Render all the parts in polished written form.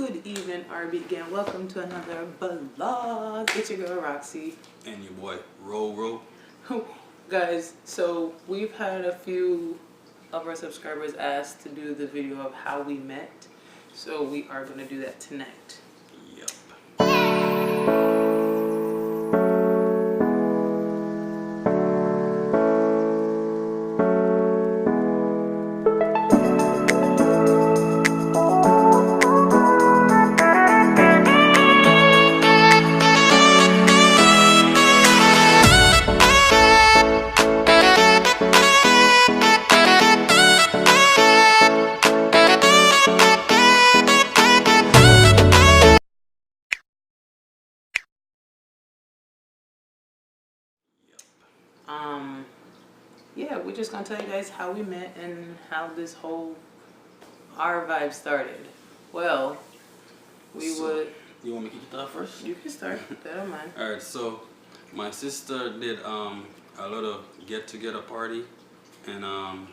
Good evening, RB again. Welcome to another vlog. It's your girl Roxy. And your boy Ro. Guys, so we've had a few of our subscribers ask to do the video of how we met. So we are going to do that tonight. Yep. Yeah, we're just gonna tell you guys how we met and how this whole our vibe started. Well, You want me to kick it off first? You can start. That don't mind. Alright, so my sister did a lot of get-together party, and I'm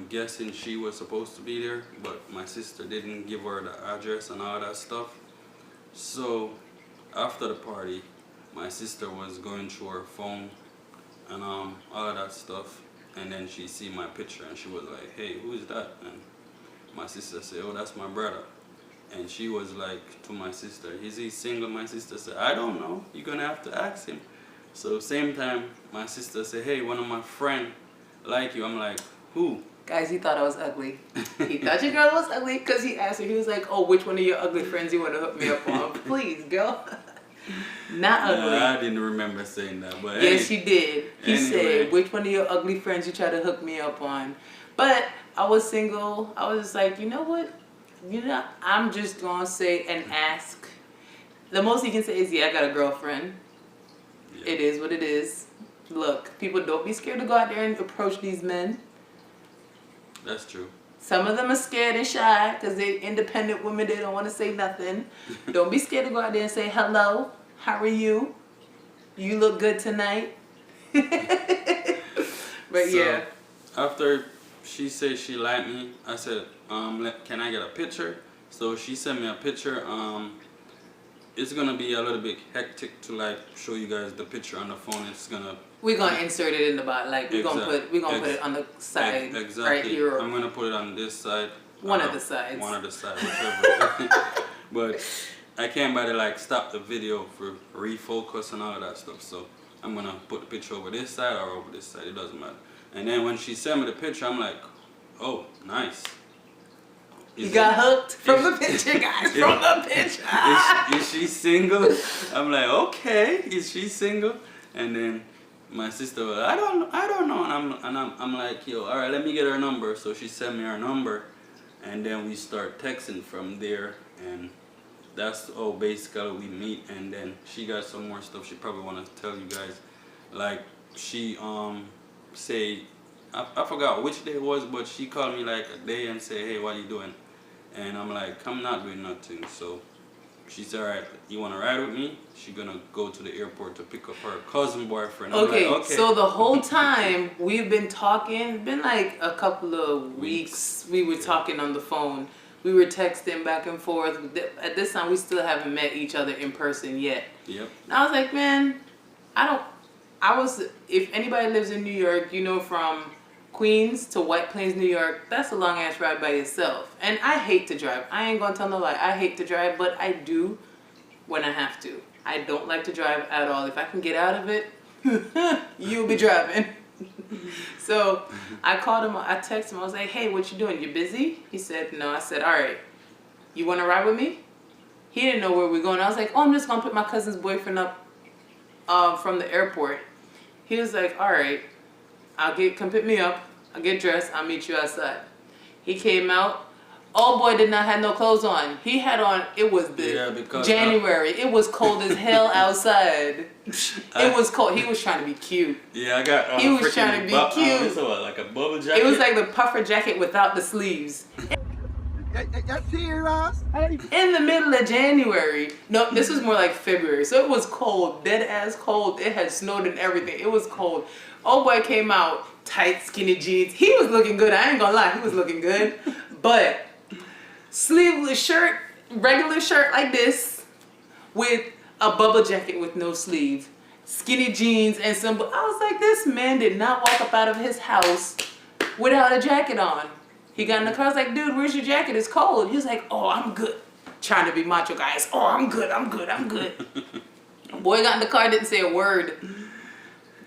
guessing she was supposed to be there, but my sister didn't give her the address and all that stuff. So after the party, my sister was going through her phone and all of that stuff, and then she see my picture and she was like, "Hey, who is that?" And my sister said, "Oh, that's my brother." And she was like to my sister, "Is he single?" My sister said, "I don't know, you're gonna have to ask him." So same time my sister said, "Hey, one of my friend like you." I'm like, "Who?" Guys, he thought I was ugly. He thought your girl was ugly because he asked her. He was like, "Oh, which one of your ugly friends you want to hook me up on?" Please, girl. Not ugly. I didn't remember saying that, but yes, you did. He anyway. said, "Which one of your ugly friends you try to hook me up on?" But I was single. I was just like, you know what? I'm just gonna say and ask. The most he can say is, "Yeah, I got a girlfriend." Yeah. It is what it is. Look, people, don't be scared to go out there and approach these men. That's true. Some of them are scared and shy because they're independent women. They don't want to say nothing. Don't be scared to go out there and say, "Hello, how are you? You look good tonight." But so, yeah. After she said she liked me, I said, "Can I get a picture?" So she sent me a picture. It's gonna be a little bit hectic to like show you guys the picture on the phone. We're gonna insert it in the bottom. Like we're gonna put it on the side right here. I'm gonna put it on this side. One of the sides. One of the sides, whichever. But I can't bother like stop the video for refocus and all of that stuff. So I'm gonna put the picture over this side or over this side. It doesn't matter. And then when she sent me the picture, I'm like, "Oh, nice." You got hooked from the picture, guys. From the picture. Is she single? I'm like, okay. Is she single? And then my sister was, I don't know. And I'm like, yo, all right, let me get her number. So she sent me her number, and then we start texting from there, and that's basically we meet. And then she got some more stuff she probably want to tell you guys. Like she say, I forgot which day it was, but she called me like a day and say, "Hey, what are you doing?" And I'm like, "I'm not doing nothing." So she said, "All right, you want to ride with me?" She's going to go to the airport to pick up her cousin boyfriend. Okay, like, okay. So the whole time we've been talking, been like a couple of weeks, we were talking on the phone. We were texting back and forth. At this time, we still haven't met each other in person yet. Yep. And I was like, man, if anybody lives in New York, you know, from Queens to White Plains, New York, that's a long ass ride by itself. And I hate to drive. I ain't gonna tell no lie. I hate to drive, but I do when I have to. I don't like to drive at all. If I can get out of it, you'll be driving. So I called him, I texted him, I was like, "Hey, what you doing? You busy?" He said, "No." I said, "All right, you wanna ride with me?" He didn't know where we're going. I was like, "Oh, I'm just gonna pick my cousin's boyfriend up from the airport." He was like, "All right, come pick me up. I'll get dressed. I'll meet you outside." He came out. Old boy did not have no clothes on. He had on, it was January. It was cold as hell outside. It was cold. He was trying to be cute. Yeah, I got he was trying to be cute. Like a bubble jacket? It was like the puffer jacket without the sleeves. In the middle of January. No, this was more like February. So it was cold, dead ass cold. It had snowed and everything. It was cold. Old boy came out, tight skinny jeans. He was looking good. I ain't gonna lie, he was looking good. But sleeveless shirt regular shirt like this with a bubble jacket with no sleeve, skinny jeans and some. I was like, this man did not walk up out of his house without a jacket on. He got in the car. I was like, dude, where's your jacket? It's cold. He was like, oh, I'm good. Trying to be macho, guys. Oh, I'm good. Boy got in the car, didn't say a word.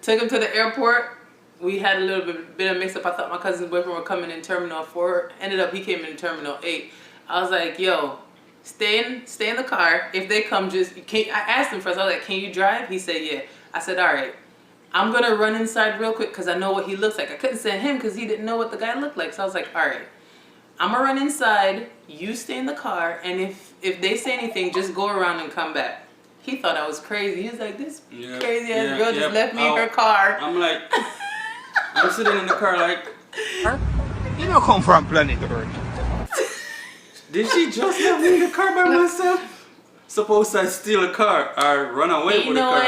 Took him to the airport. We had a little bit of mix up. I thought my cousin's boyfriend would come in Terminal 4. Ended up he came in Terminal 8. I was like, yo, stay in the car. If they come, I asked him first. I was like, can you drive? He said, yeah. I said, all right. I'm going to run inside real quick because I know what he looks like. I couldn't send him because he didn't know what the guy looked like. So I was like, all right. I'm going to run inside. You stay in the car. And if they say anything, just go around and come back. He thought I was crazy. He was like, this crazy ass girl just left me in her car. I'm like, I'm sitting in the car like, You don't come from planet Earth. did she just leave me in the car by myself? Suppose I steal a car or run away with a car.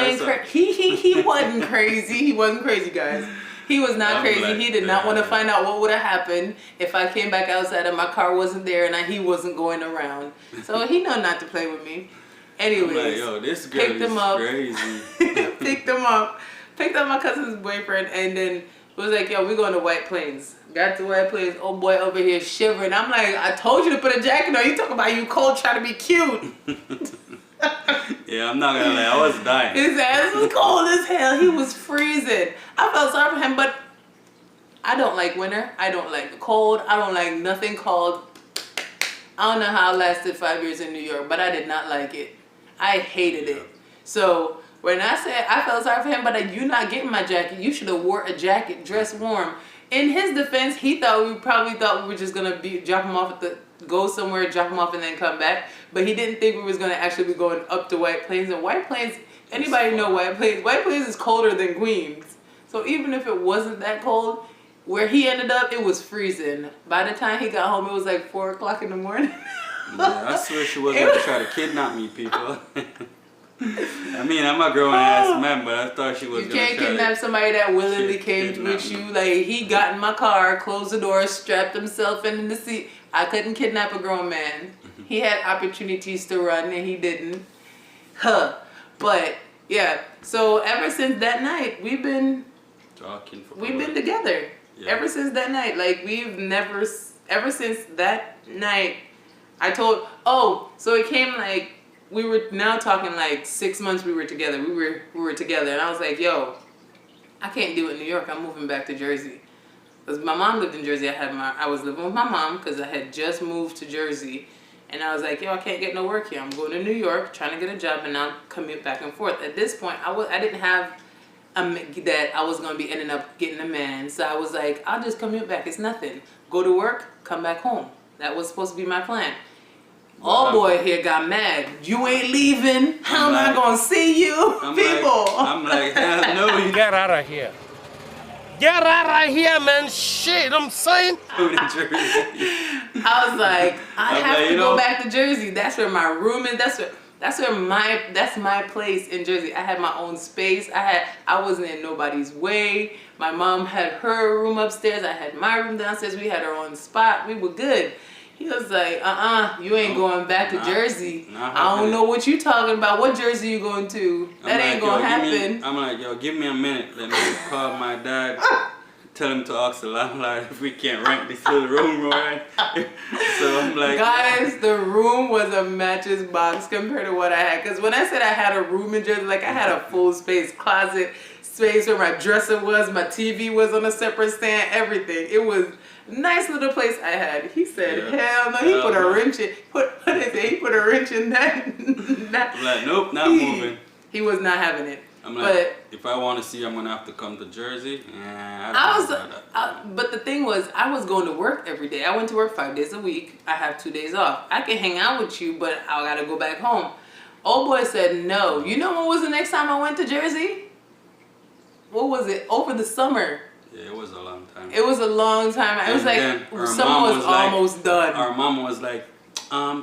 He wasn't crazy. He wasn't crazy, guys. He was not crazy. Like, he did not want to find out what would have happened if I came back outside and my car wasn't there and he wasn't going around. So he know not to play with me. Anyways, I'm like, yo, this girl is crazy. Picked up my cousin's boyfriend, and then was like, yo, we going to White Plains. Got to White Plains. Oh boy, over here shivering. I'm like, I told you to put a jacket on. You talking about you cold trying to be cute. Yeah, I'm not gonna lie, I was dying. His ass was cold as hell. He was freezing. I felt sorry for him, but I don't like winter. I don't like the cold. I don't like nothing cold. I don't know how I lasted 5 years in New York, but I did not like it. I hated it. So when I said I felt sorry for him, but you not getting my jacket, you should have wore a jacket, dress warm. In his defense, he probably thought we were just gonna drop him off go somewhere, drop him off, and then come back. But he didn't think we was gonna actually be going up to White Plains. And White Plains, anybody know White Plains? White Plains is colder than Queens. So even if it wasn't that cold, where he ended up, it was freezing. By the time he got home, it was like 4 o'clock in the morning. Yeah, I swear she was gonna try to kidnap me, people. I mean, I'm a grown ass man, but I thought she was You gonna can't try kidnap somebody that willingly came kidnap with me. you. Like, he got in my car, closed the door, strapped himself in the seat. I couldn't kidnap a grown man. He had opportunities to run and he didn't. But yeah, so ever since that night, we've been together. Yeah. Ever since that night, like ever since that night, so it came like, we were now talking like 6 months we were together. We were together, and I was like, yo, I can't do it in New York. I'm moving back to Jersey. Because my mom lived in Jersey. I was living with my mom because I had just moved to Jersey. And I was like, yo, I can't get no work here. I'm going to New York, trying to get a job, and now commute back and forth. At this point, I didn't have that I was going to be ending up getting a man. So I was like, I'll just commute back. It's nothing. Go to work, come back home. That was supposed to be my plan. Oh boy here got mad. You ain't leaving. How am I gonna see you? I'm like, hell no, you Get out of here. Get out of here, man. Shit, I'm saying. go to Jersey. I was like, I I'm have like, to you go know- back to Jersey. That's where my room is. That's my place in Jersey. I had my own space. I wasn't in nobody's way. My mom had her room upstairs. I had my room downstairs. We had our own spot. We were good. He was like, you ain't going back to Jersey. I don't know what you talking about. What Jersey you going to? That ain't gonna happen. I'm like, yo, give me a minute. Let me call my dad. Tell him to ask the landlord if we can't rent this little room, right? So I'm like, Guys, the room was a mattress box compared to what I had. Because when I said I had a room in Jersey, like I had a full space closet space where my dresser was, my TV was on a separate stand, everything. It was a nice little place I had. He said, hell no. He put a wrench in. He put a wrench in that. I'm like, nope, not moving. He was not having it. I'm like, if I want to see, I'm gonna have to come to Jersey. But the thing was, I was going to work every day. I went to work 5 days a week. I have 2 days off. I can hang out with you, but I gotta go back home. Old boy said no. You know when was the next time I went to Jersey? What was it? Over the summer. Yeah, it was a long time. It was a long time. It was like summer was almost done. Our mom was like,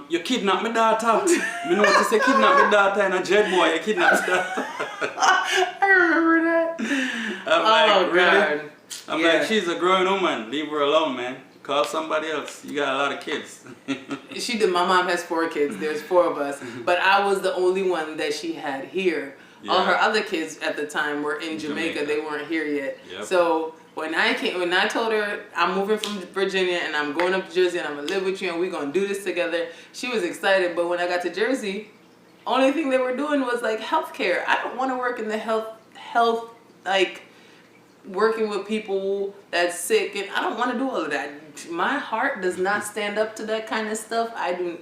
you kidnapped my daughter. You know what to say, kidnapped my daughter and a jet boy, you kidnapped my daughter. I remember that. I'm like, really? God. I'm like, she's a grown woman. Leave her alone, man. Call somebody else. You got a lot of kids. She did. My mom has 4 kids. There's 4 of us, but I was the only one that she had here. All her other kids at the time were in Jamaica. They weren't here yet. Yep. So when I told her I'm moving from Virginia and I'm going up to Jersey and I'm gonna live with you and we're gonna do this together, she was excited. But when I got to Jersey, only thing they were doing was like healthcare. I don't want to work in the health like working with people that's sick, and I don't want to do all of that. My heart does not stand up to that kind of stuff. I do.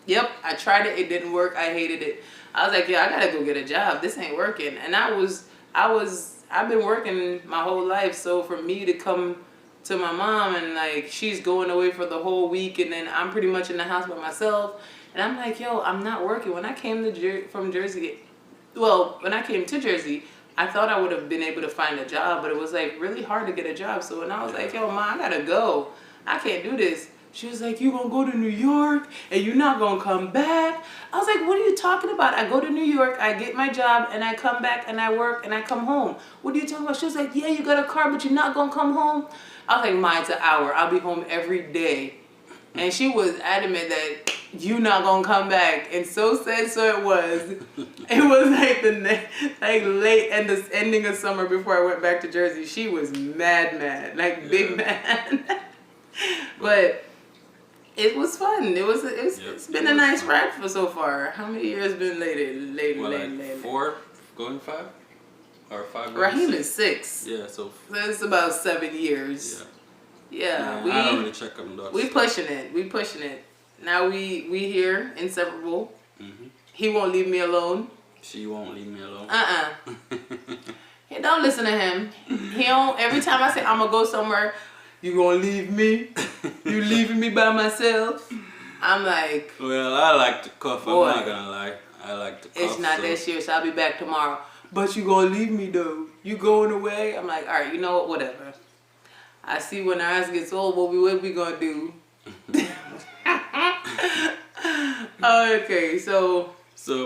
Yep, I tried it. It didn't work. I hated it. I was like, yeah, I gotta go get a job. This ain't working. And I've been working my whole life. So for me to come to my mom and like she's going away for the whole week, and then I'm pretty much in the house by myself, and I'm like, yo, I'm not working. When I came from Jersey, when I came to Jersey, I thought I would have been able to find a job, but it was like really hard to get a job. So when I was like, yo, Ma, I gotta go. I can't do this. She was like, you gonna go to New York and you're not gonna come back? I was like, what are you talking about? I go to New York, I get my job, and I come back and I work and I come home. What are you talking about? She was like, yeah, you got a car, but you're not gonna come home? I was like, Ma, it's an hour. I'll be home every day. And she was adamant that you not gonna come back. And so said, so it was. It was like late and the ending of summer before I went back to Jersey. She was mad, like big mad. But it was fun. It's been a nice ride for so far. How many years been later? 4 going 5 or 5. Raheem is 6. Yeah, so it's about 7 years. Yeah, I don't really check them though. We pushing it. Now we here, inseparable. Mm-hmm. He won't leave me alone. She won't leave me alone. Hey, don't listen to him. He don't. Every time I say I'm gonna go somewhere, you gonna leave me? You leaving me by myself? I'm like, well, I like to cuff. Boy, I'm not gonna lie. I like to cuff. It's not that serious. I'll be back tomorrow. But you gonna leave me though? You going away? I'm like, all right, you know what? Whatever. I see when our ass gets old, what we gonna do? Okay, so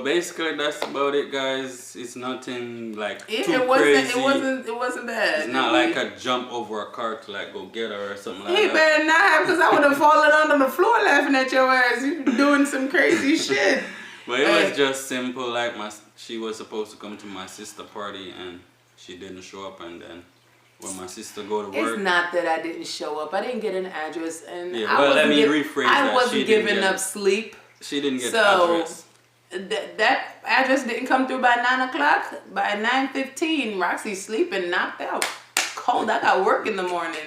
basically that's about it, guys. It's nothing like too it crazy. wasn't bad. It's not like a jump over a car to like go get her or something like He that. better not have, because I would have fallen under the floor laughing at your ass. You doing some crazy shit. But it was just simple. Like she was supposed to come to my sister's party and she didn't show up, and then when my sister go to work. It's not that I didn't show up. I didn't get an address, and yeah, well, let me rephrase that. I wasn't giving up sleep. She didn't get the address. That address didn't come through by 9 o'clock. By 9:15, Roxy's sleeping, knocked out, cold. I got work in the morning.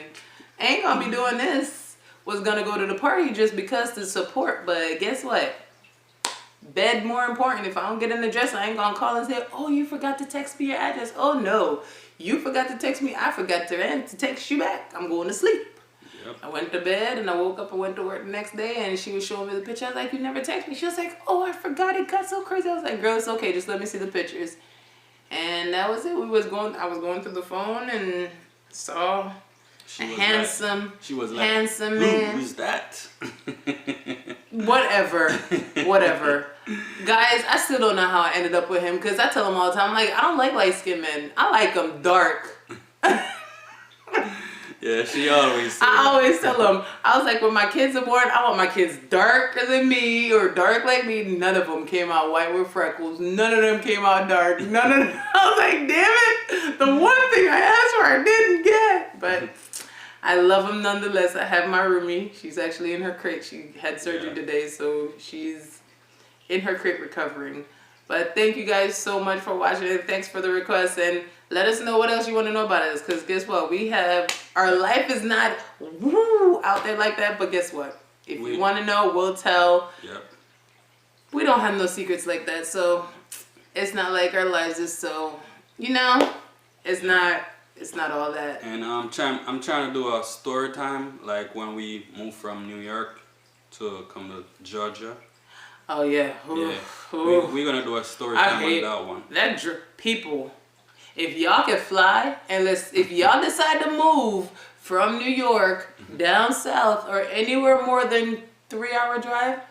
Ain't gonna be doing this. Was gonna go to the party just because to support, but guess what? Bed more important. If I don't get an address, I ain't gonna call and say, oh, you forgot to text me your address. Oh no, you forgot to text me. I forgot to text you back. I'm going to sleep. Yep. I went to bed and I woke up and went to work the next day, and she was showing me the picture. I was like, you never text me. She was like, oh, I forgot. It got so crazy. I was like, girl, it's okay. Just let me see the pictures. And that was it. I was going through the phone and saw a handsome man. Who's that? Whatever. Guys, I still don't know how I ended up with him, because I tell him all the time, I'm like, I don't like light-skinned men. I like them dark. Yeah, she always says. I always tell them, I was like, when my kids are born, I want my kids darker than me or dark like me. None of them came out white with freckles. None of them came out dark. None of them. I was like, damn it. The one thing I asked for, I didn't get. But I love them nonetheless. I have my roomie. She's actually in her crate. She had surgery today, so she's in her crate recovering. But thank you guys so much for watching, and thanks for the requests. And let us know what else you want to know about us, because guess what? Our life is not woo out there like that, but guess what? If we want to know, we'll tell. Yep. We don't have no secrets like that, so it's not like our lives is so, it's not all that. And I'm trying to do a story time, like when we moved from New York to come to Georgia. Oh yeah. Yeah. We're gonna do a story time on that one. People, if y'all can fly, and if y'all decide to move from New York down south or anywhere more than 3-hour drive,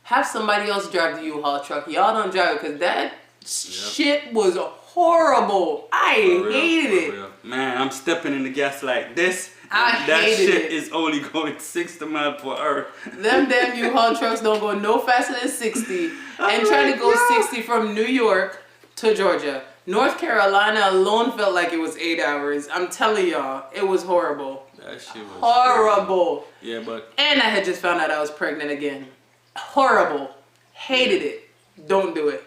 have somebody else drive the U-Haul truck. Y'all don't drive it, because that shit was horrible. I hated it. Man, I'm stepping in the gas like this, I That hated shit it. is only going 60 miles per hour. Them damn U-Haul trucks don't go no faster than 60. And I'm trying like, to go yo. 60 from New York to Georgia. North Carolina alone felt like it was 8 hours. I'm telling y'all, it was horrible. That shit was Horrible. crazy. Yeah, but And I had just found out I was pregnant again. Horrible. Hated it. Don't do it.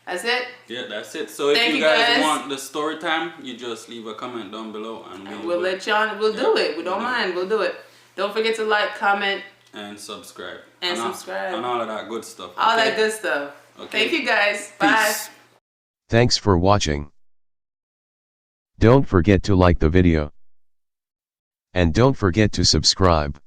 That's it. yeah, that's it. So if Thank you you, guys guys. want the story time, you just leave a comment down below and We'll let y'all, we'll do it. We don't mind. We'll do it. Don't forget to like, comment, and subscribe. And all- subscribe. and all of that good stuff. all okay? that good stuff. Okay. Thank you guys. Bye. Peace. Thanks for watching. Don't forget to like the video. And don't forget to subscribe.